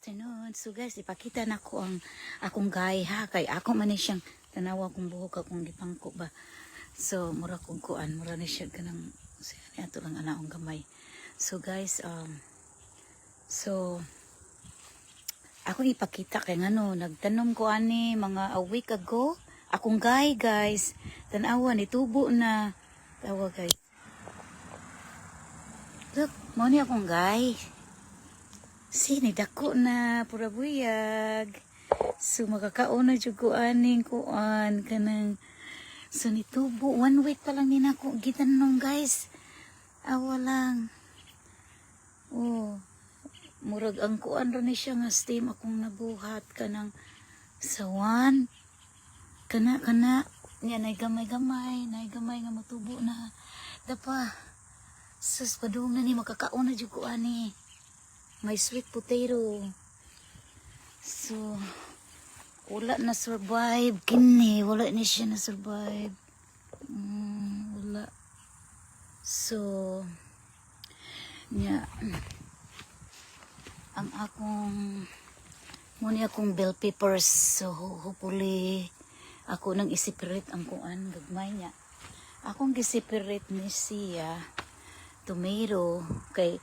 afternoon. So guys, ipakita na ko ang akong guy ha. Kay ako man ni siyang tanawa kong buhok akong gipangko ba. So, mura kong kuan. Mura ni siya ganang, ato lang anaong gamay. So guys, akong ipakita kay ngano, nagtanom ko ani mga a week ago. Akong guy guys, tanawa ni tubo na. Tawa guys. Look, mo ni akong guy. Sini dako na pura buyag. So makakauna jud ko aning kuan kanang so nitubo 1 week pa lang ni nako gitanong guys. Awa lang. Oh. Murag ang kuan ra ni siya nga steam akong nabuhat kanang sawan. Kana nya nay gamay-gamay nga matubo na. Dapa. Sus padung na ni makakauna jud ko ani. May sweet potato. So, wala na survive. Kini, wala ni siya na survive. Wala. So, ang akong, muna akong bell peppers. So, hopefully, ako nang isipirit ang kuan, gagmay niya. Akong gisipirit ni siya, tomato, kay,